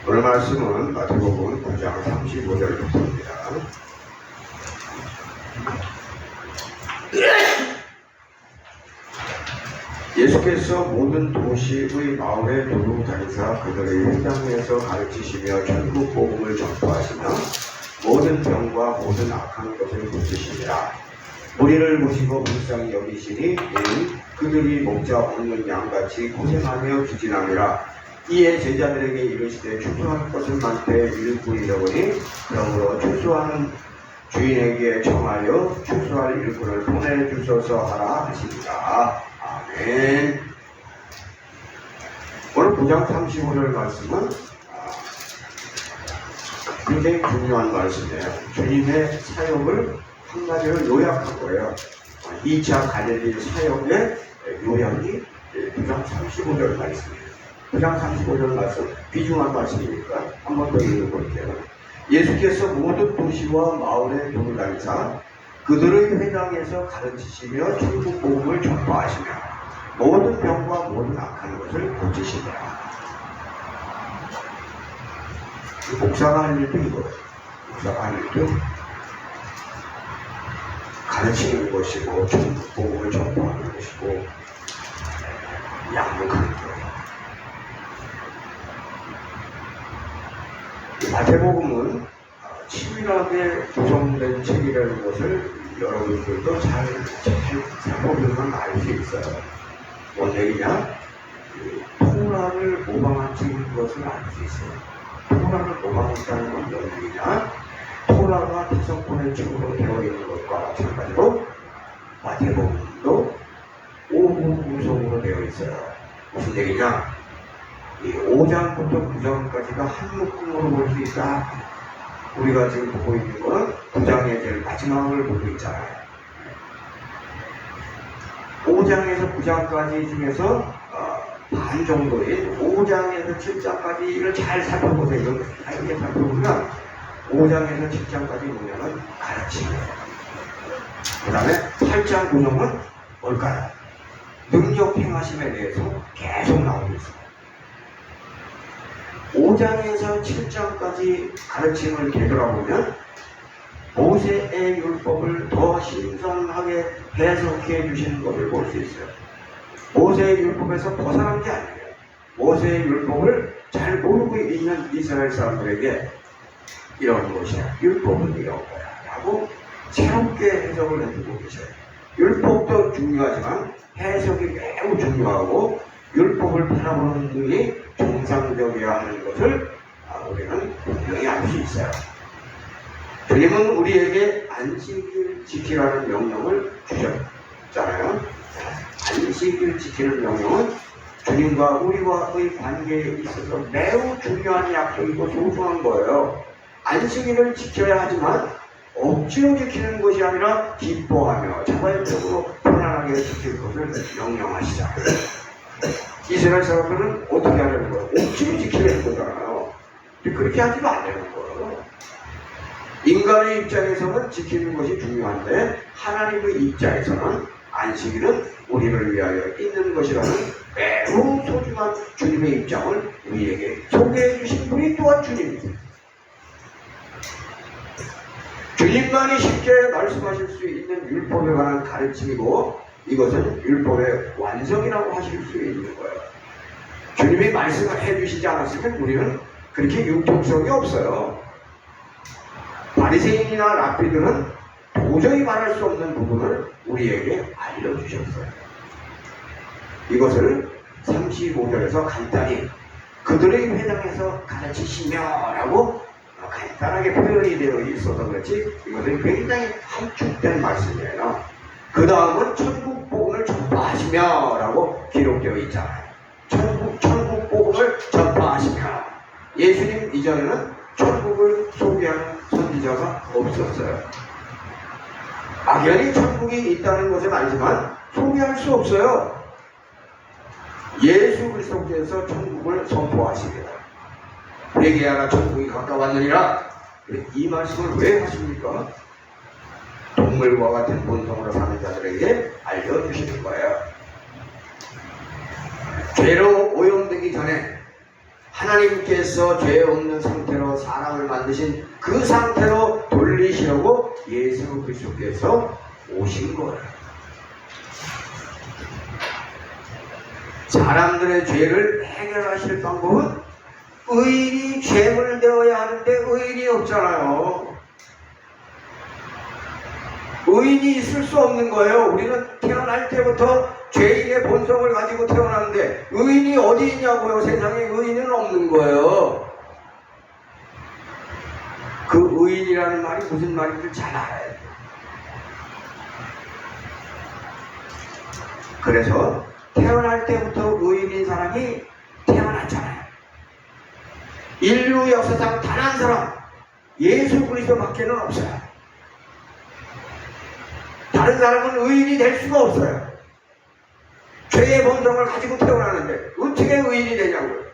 오늘 말씀은 마태복음 9장 35절부터입니다. 예수께서 모든 도시의 마을에 두루 다니사 그들의 회당에서 가르치시며 전국 복음을 전파하시며 모든 병과 모든 악한 것을 고치시니라. 무리를 보시고 불쌍히 여기시니 이는 그들이 목자 없는 양같이 고생하며 기진함이라. 이에 제자들에게 이르시되 추수할 것은 많되 일꾼이 적으니 그러므로 추수하는 주인에게 청하여 추수할 일꾼을 보내주소서 하라 하시니라. 아멘. 오늘 9장 35절 말씀은 굉장히 중요한 말씀이에요. 주님의 사역을 한마디로 요약한 거예요. 2차 갈릴리 사역의 요약이 9장 35절 말씀이에요. 9장 35절 말씀, 귀중한 말씀이니까 한 번 더 읽어볼게요. 예수께서 모든 도시와 마을에 두루 다니사 그들의 회당에서 가르치시며 천국 복음을 전파하시며 모든 병과 모든 악한 것을 고치시니라. 목사가 할 일도 이거예요. 목사가 할 일도 가르치는 것이고 천국 복음을 전파하는 것이고 양육하는 거예요. 마태복음은 치밀하게 구성된 책이라는 것을 여러분들도 잘 살펴보면 알 수 있어요. 뭔 얘기냐? 토라를 모방한 책인 것을 알 수 있어요. 토라를 모방했다는 건 뭔 얘기냐? 토라가 5권의 책으로 되어 있는 것과 마찬가지로 마태복음도 5부 구성으로 되어 있어요. 무슨 얘기냐? 이 5장부터 9장까지가 한 묶음으로 볼 수 있다. 우리가 지금 보고 있는 거는 9장의 제일 마지막을 보고 있잖아요. 5장에서 9장까지 중에서 반 정도인 5장에서 7장까지를 잘 살펴보세요. 이렇게 살펴보면 5장에서 7장까지 보면은 가르침이에요. 그 다음에 8장 9장은 뭘까요? 능력 행하심에 대해서 계속 나오고 있어요. 5장에서 7장까지 가르침을 되돌아보면 모세의 율법을 더 신선하게 해석해 주시는 것을 볼 수 있어요. 모세의 율법에서 벗어난 게 아니에요. 모세의 율법을 잘 모르고 있는 이스라엘 사람들에게 이런 것이야. 율법은 이런 거야. 라고 새롭게 해석을 해주고 계셔요. 율법도 중요하지만 해석이 매우 중요하고 율법을 바라보는 눈이 정상적이어야 하는 것을 우리는 분명히 알 수 있어요. 주님은 우리에게 안식일 지키라는 명령을 주셨잖아요. 안식일 지키는 명령은 주님과 우리와의 관계에 있어서 매우 중요한 약속이고 소중한 거예요. 안식일을 지켜야 하지만 억지로 지키는 것이 아니라 기뻐하며 자발적으로 편안하게 지킬 것을 명령하시잖아요. 이스라엘 사람들은 어떻게 하려는 거예요? 억지로 지키려는 거잖아요. 그렇게 하지 말라는 거예요. 인간의 입장에서는 지키는 것이 중요한데 하나님의 입장에서는 안식일은 우리를 위하여 있는 것이라는 매우 소중한 주님의 입장을 우리에게 소개해 주신 분이 또한 주님입니다. 주님만이 쉽게 말씀하실 수 있는 율법에 관한 가르침이고 이것은 율법의 완성이라고 하실 수 있는 거예요. 주님이 말씀을 해주시지 않았으면 우리는 그렇게 융통성이 없어요. 바리새인이나 랍비들은 도저히 말할 수 없는 부분을 우리에게 알려주셨어요. 이것을 35절에서 간단히 그들의 회당에서 가르치시며 라고 간단하게 표현이 되어 있어서 그렇지 이것은 굉장히 함축된 말씀이에요. 그 다음은 천국 복음을 전파하시며 라고 기록되어 있잖아요. 천국 복음을 전파하시며. 예수님 이전에는 천국을 소개하는 선지자가 없었어요. 막연히 천국이 있다는 것은 알지만 소개할 수 없어요. 예수 그리스도께서 천국을 선포하십니다. 회개하라 천국이 가까웠느니라. 이 말씀을 왜 하십니까? 동물과 같은 본성으로 사는 자들에게 알려주시는 거예요. 죄로 오염되기 전에 하나님께서 죄 없는 상태로 사람을 만드신 그 상태로 돌리시려고 예수 그리스도께서 오신 거예요. 사람들의 죄를 해결하실 방법은 의인이 죄물 되어야 하는데 의인이 없잖아요. 의인이 있을 수 없는 거예요. 우리는 태어날 때부터 죄인의 본성을 가지고 태어났는데 의인이 어디 있냐고요. 세상에 의인은 없는 거예요. 그 의인이라는 말이 무슨 말인지 잘 알아야 돼요. 그래서 태어날 때부터 의인인 사람이 태어났잖아요. 인류 역사상 단 한 사람 예수 그리스도밖에는 없어요. 다른 사람은 의인이 될 수가 없어요. 죄의 본성을 가지고 태어나는데 어떻게 의인이 되냐고요.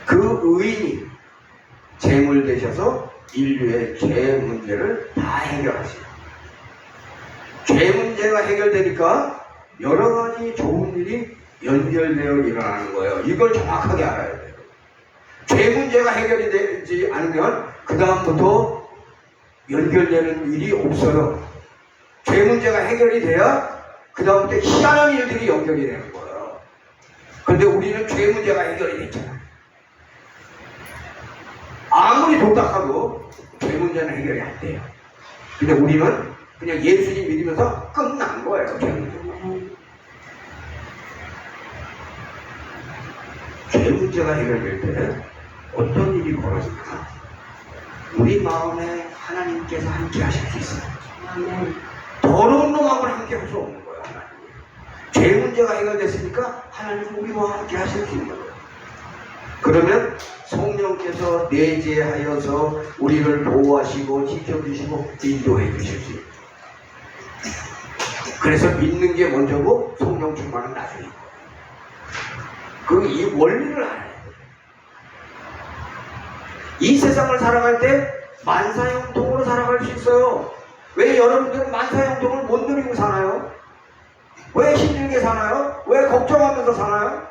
그 의인이 제물 되셔서 인류의 죄 문제를 다 해결하시죠. 죄 문제가 해결되니까 여러 가지 좋은 일이 연결되어 일어나는 거예요. 이걸 정확하게 알아야 돼요. 죄 문제가 해결이 되지 않으면 그 다음부터 연결되는 일이 없어요. 죄 문제가 해결이 돼야 그 다음부터 희한한 일들이 연결이 되는 거예요. 그런데 우리는 죄 문제가 해결이 됐잖아요. 아무리 독탁하고 죄 문제는 해결이 안 돼요. 근데 우리는 그냥 예수님 믿으면서 끝난 거예요. 죄 문제가. 죄 문제가 해결될 때 어떤 일이 벌어질까? 우리 마음에 하나님께서 함께 하실 수 있어요. 더러운 놈하고는 함께 할 수 없는 거예요. 하나님. 죄 문제가 해결됐으니까 하나님 우리와 함께 하실 수 있는 거예요. 그러면 성령께서 내재하여서 우리를 보호하시고 지켜주시고 인도해 주실 수 있어요. 그래서 믿는 게 먼저고 성령 충만은 나중이고. 이 원리를 알아야 돼요. 이 세상을 살아갈 때 만사형통으로 살아갈 수 있어요. 왜 여러분들은 만사형통을 못 누리고 사나요? 왜 힘들게 사나요? 왜 걱정하면서 사나요?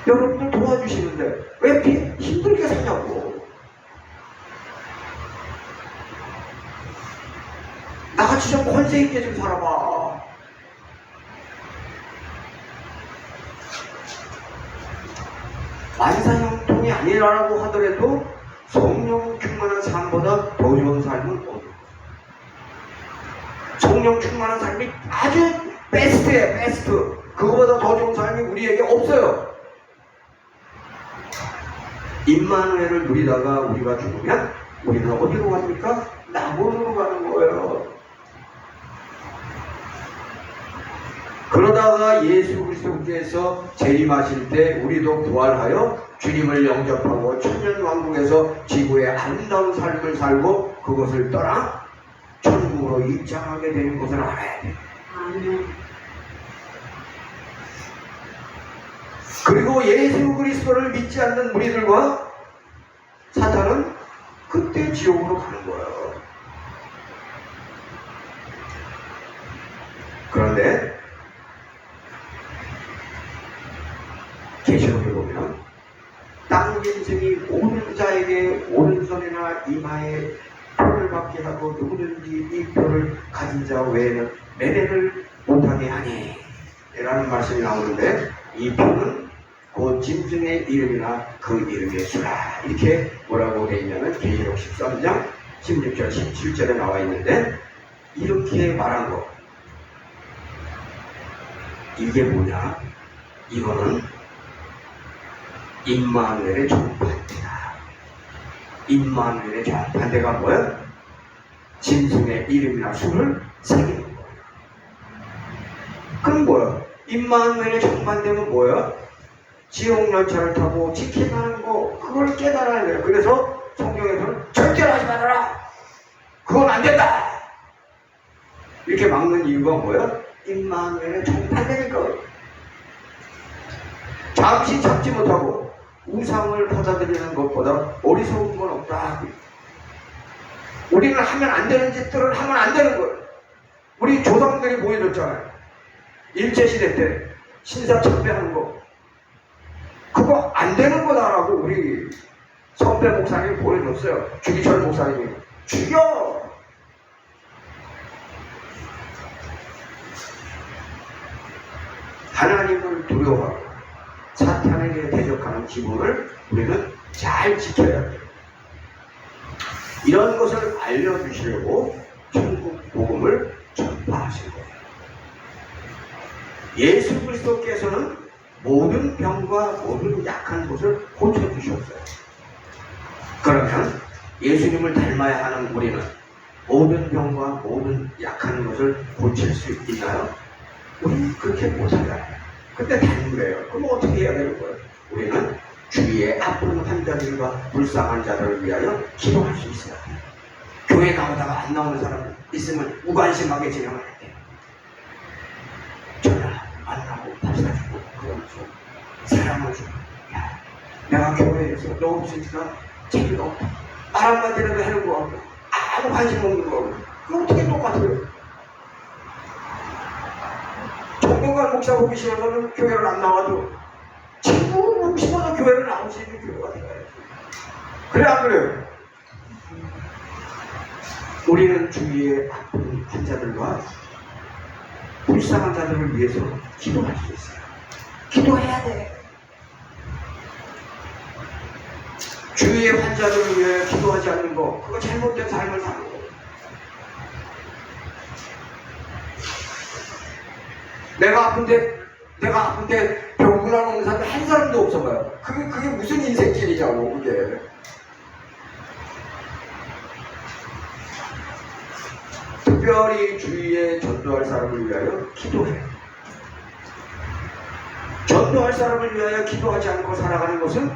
여러분들 도와주시는데 왜 힘들게 사냐고. 나같이 좀 권세 있게 좀 살아봐. 만사형통이 아니라고 하더라도 성령 충만한 삶보다 더 좋은 삶은 없는 거예요. 성령 충만한 삶이 아주 베스트예요. 베스트. 그거보다 더 좋은 삶이 우리에게 없어요. 임마누엘을 누리다가 우리가 죽으면 우리는 어디로 갑니까? 낙원으로 가는 거예요. 그러다가 예수 그리스도께서 재림하실 때 우리도 부활하여 주님을 영접하고 천년왕국에서 지구의 아름다운 삶을 살고 그것을 떠나 천국으로 입장하게 되는 것을 알아야 돼요. 그리고 예수 그리스도를 믿지 않는 무리들과 사탄은 그때 지옥으로 가는 거예요. 그런데 계시록에 보면 땅 짐승이 모든 자에게 오른손이나 이마에 표를 받게 하고 누구든지 이 표를 가진 자 외에는 매매를 못하게 하니 라는 말씀이 나오는데 이 표는 그 짐승의 이름이나 그 이름의 수라 이렇게 뭐라고 되어 있냐면 계시록 13장 16절 17절에 나와 있는데 이렇게 말한 거 이게 뭐냐? 이거는 임마누엘의 정반대다. 임마누엘의 정반대가 뭐야? 짐승의 이름이나 수를 새기는 거예요. 그럼 뭐야? 임마누엘의 정반대는 뭐야? 지옥열차를 타고 지켜가는 거 그걸 그걸 깨달아야 돼요. 그래서 성경에서는 절대로 하지 말아라. 그건 안 된다. 이렇게 막는 이유가 뭐예요? 임마누엘의 정반대니까. 잠시 참지 못하고 우상을 받아들이는 것보다 어리석은 건 없다. 우리는 하면 안 되는 짓들을 하면 안 되는 거예요. 우리 조상들이 보여줬잖아요. 일제시대 때 신사참배하는 거. 그거 안 되는 거다라고 우리 선배 목사님이 보여줬어요. 주기철 목사님이. 죽여! 하나님을 두려워하고 사탄에게 대적하는 기본을 우리는 잘 지켜야 돼요. 이런 것을 알려주시려고 천국 복음을 전파하신 거예요. 예수 그리스도께서는 모든 병과 모든 약한 것을 고쳐주셨어요. 그러면 예수님을 닮아야 하는 우리는 모든 병과 모든 약한 것을 고칠 수 있나요? 우리는 그렇게 못살아요. 근데 닮은 거예요. 그럼 어떻게 해야 되는 거예요? 우리는 주위에 아픈 환자들과 불쌍한 자들을 위하여 기도할 수 있어요. 교회 나오다가 안 나오는 사람 있으면 무관심하게 진행을 해야 돼요. 전화 만나고 밥 사주고 그러면서 사랑을 주고, 야, 내가 교회에서 너 없으니까 재미가 없다. 말 한마디라도 하는 거 없고 아무 관심 없는 거 없고. 그거 어떻게 똑같아요? 정동관 목사 보기 싫어서는 교회를 안 나와도 친구 보고 싶어서 교회를 나올 수 있는 교회가 돼요. 그래 안 그래요? 우리는 주위의 아픈 환자들과 불쌍한 자들을 위해서 기도할 수 있어요. 기도해야 돼. 주위의 환자들을 위해 기도하지 않는 거, 그거 잘못된 삶을 사는 거예요. 내가 아픈데 병문안 오는 사람이 한 사람도 없어봐요. 그게 무슨 인생길이냐고, 그게. 특별히 주위에 전도할 사람을 위하여 기도해. 전도할 사람을 위하여 기도하지 않고 살아가는 것은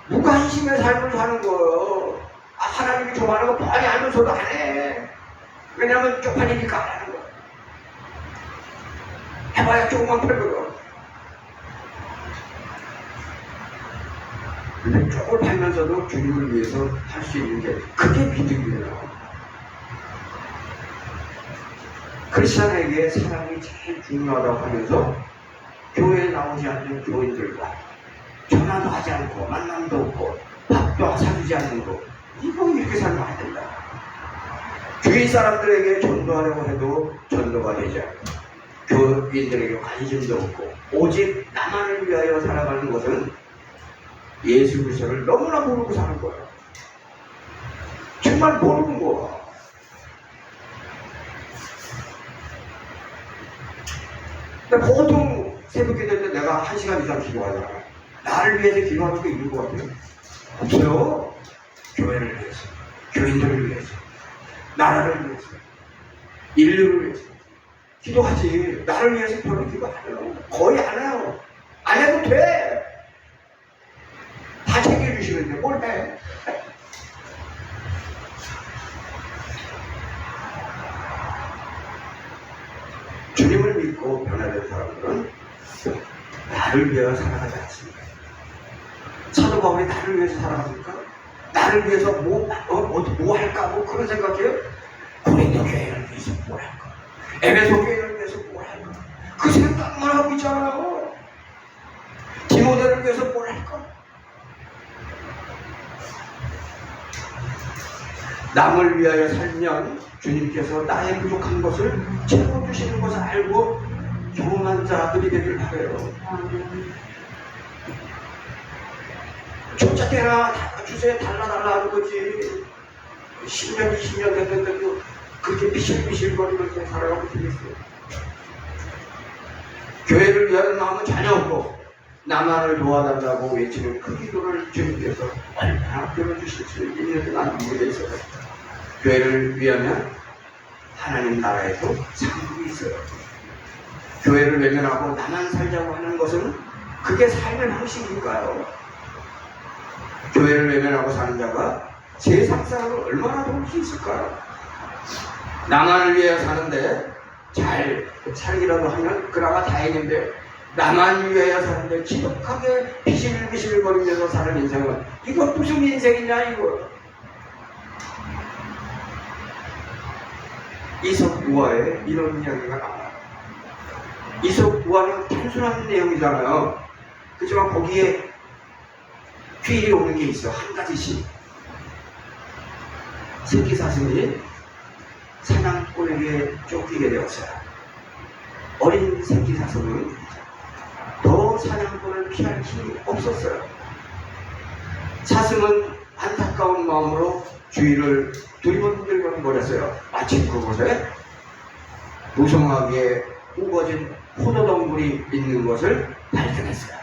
무관심의 삶을 사는 거예요. 하나님이 좋아하는 거 뻔히 알면서도 안 해. 왜냐면 쪽팔리니까 안 하는 거야. 해봐야 조금만 팔거든. 근데 쪽을 팔면서도 주님을 위해서 할 수 있는 게 그게 믿음이에요. 크리스천에게 사랑이 제일 중요하다고 하면서 교회에 나오지 않는 교인들과 전화도 하지 않고 만남도 없고 밥도 사주지 않는 거, 이거 이렇게 살면 안 된다. 주위 사람들에게 전도하려고 해도 전도가 되지 않고 교인들에게 관심도 없고 오직 나만을 위하여 살아가는 것은 예수 그리스도를 너무나 모르고 사는 거예요. 정말 모르는 거야. 근데 보통 새벽 기도 때 내가 1시간 이상 기도하잖아. 나를 위해서 기도하는 게 있는 것 같아요? 없어요. 교회를 위해서, 교인들을 위해서, 나라를 위해서, 인류를 위해서 기도하지. 나를 위해서 별로 기도 안 해요. 거의 안 해요. 안 해도 돼. 다 챙겨주시는데 뭘 해. 주님을 믿고 변화된 사람들은 나를 위하여 살아가지 않습니다. 사도 바울이 나를 위해서 살아갑니까? 나를 위해서 뭐 할까? 뭐 그런 생각해요? 고린도 교회를 위해서 뭘 할까? 에베소 교회를 위해서 뭘 할까? 그 생각만 하고 있잖아요. 디모데를 위해서 뭘 할까? 남을 위하여 살면 주님께서 나의 부족한 것을 채워주시는 것을 알고 경험한 자들이 되길 바라요. 쫓아대라, 주세요, 달라 하는 거지. 10년, 20년 됐는데도 그렇게 비실비실거리면서 살아가고 되겠어요. 교회를 위하는 마음은 전혀 없고 나만을 도와달라고 외치는 그 기도를 주님께서 얼마나 들어주실 수 있는지 나는 모르겠어요. 교회를 위하면 하나님 나라에도 상급이 있어요. 교회를 외면하고 나만 살자고 하는 것은 그게 삶의 방식일까요? 교회를 외면하고 사는 자가 세상 사람을 얼마나 도울 수 있을까요? 나만을 위해 사는데 잘 살기라도 하면 그나마 다행인데, 나만 위하여 사는데 지독하게 비실비실거리면서 사는 인생은 이건 무슨 인생이냐 이거. 이석우화에 이런 이야기가 나와요. 이석우화는 단순한 내용이잖아요. 그렇지만 거기에 귀일이 오는 게 있어. 한 가지씩. 새끼 사슴이 사냥꾼에게 쫓기게 되었어요. 어린 새끼 사슴은 더 사냥꾼을 피할 힘이 없었어요. 사슴은 안타까운 마음으로 주위를 두리번두리번 마침 그곳에 무성하게 우거진 포도덩굴이 있는 것을 발견했어요.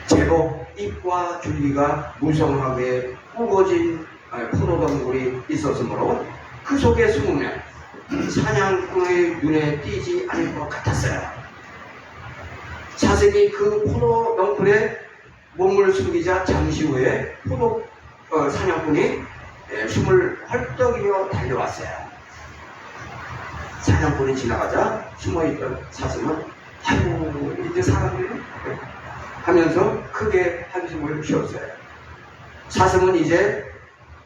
제법 잎과 줄기가 무성하게 우거진 포도덩굴이 있었으므로 그 속에 숨으면 사냥꾼의 눈에 띄지 않을 것 같았어요. 사슴이 그 포도덩굴에 몸을 숨기자 잠시 후에 사냥꾼이 숨을 헐떡이며 달려왔어요. 사냥꾼이 지나가자 숨어있던 사슴은 아이고 이제 사람들이 하면서 크게 한숨을 쉬었어요. 사슴은 이제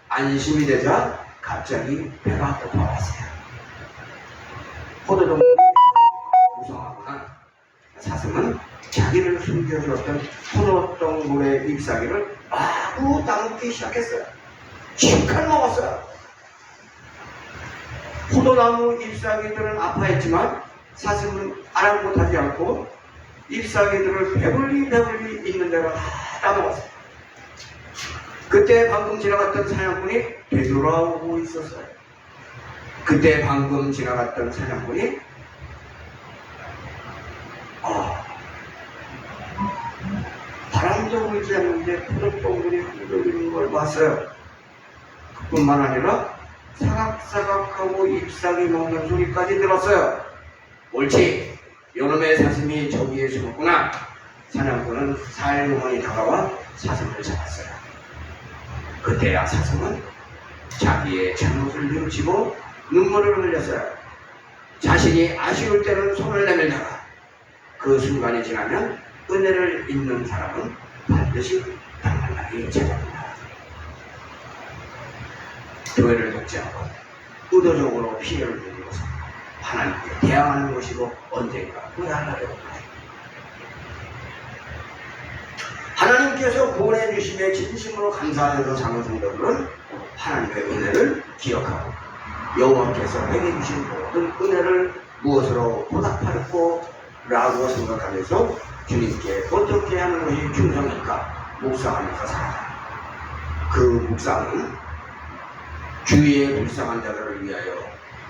안심이 되자 갑자기 배가 고파왔어요. 포도덩굴이 무성하구나. 사슴은 자기를 숨겨주었던 포도덩굴의 잎사귀를 마구 따먹기 시작했어요. 실컷 먹었어요. 포도나무 잎사귀들은 아파했지만 사슴은 아랑곳하지 않고 잎사귀들을 배불리 있는 대로 다 따먹었어요. 그때 방금 지나갔던 사냥꾼이 되돌아오고 있었어요. 그때 방금 지나갔던 사냥꾼이 바람도 불지 않는데 포도덩굴이 흔들리는 걸 봤어요. 그뿐만 아니라 사각사각하고 잎사귀 먹는 소리까지 들었어요. 옳지, 요놈의 사슴이 저기에 숨었구나. 사냥꾼은 살그머니 다가와 사슴을 잡았어요. 그때야 사슴은 자기의 잘못을 뉘우치고 눈물을 흘렸어요. 자신이 아쉬울 때는 손을 내밀다가 그 순간이 지나면 은혜를 잊는 사람은 반드시 당당하게 제거합니다. 교회를 독재하고 의도적으로 피해를 주는 것은 하나님께 대항하는 것이고 언젠가 후회하려고 합니다. 하나님께서 구원해 주심에 진심으로 감사하면서 사는 성도들은 하나님의 은혜를 기억하고 여호와께서 내게 주신 모든 은혜를 무엇으로 보답할꼬 라고 생각하면서 주님께 어떻게 하는 것이 충성일까 묵상하면서 살아가요. 그 묵상은 주위의 불쌍한 자들을 위하여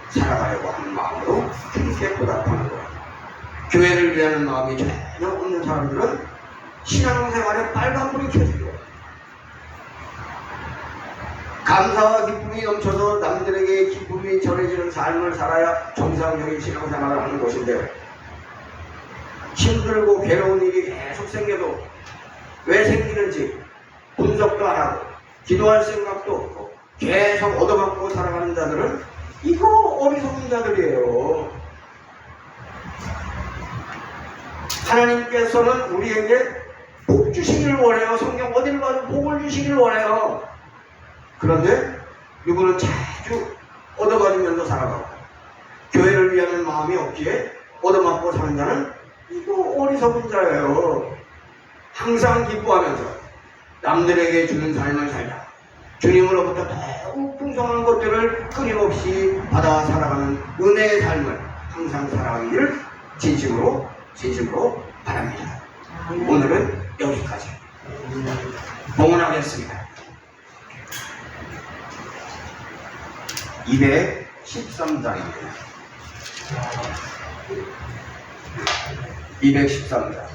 살아가려고 하는 마음으로 주님께 보답하는 거예요. 교회를 위하는 마음이 전혀 없는 사람들은 신앙생활에 빨간불이 켜지고 감사와 기쁨이 넘쳐서 남들에게 기쁨이 전해지는 삶을 살아야 정상적인 신앙생활을 하는 것인데, 힘들고 괴로운 일이 계속 생겨도 왜 생기는지 분석도 안 하고 기도할 생각도 없고 계속 얻어맞고 살아가는 자들은 이거 어리석은 자들이에요. 하나님께서는 우리에게 복 주시기를 원해요. 성경 어디를 가도 복을 주시기를 원해요. 그런데 누구는 자주 얻어맞으면서 살아가고 교회를 위하는 마음이 없기에 얻어맞고 사는 자는 이거 어리석은 자예요. 항상 기뻐하면서 남들에게 주는 삶을 살자 주님으로부터 더욱 풍성한 것들을 끊임없이 받아 살아가는 은혜의 삶을 항상 살아가기를 진심으로 바랍니다. 오늘은 여기까지 봉헌하겠습니다. 213장입니다. 213장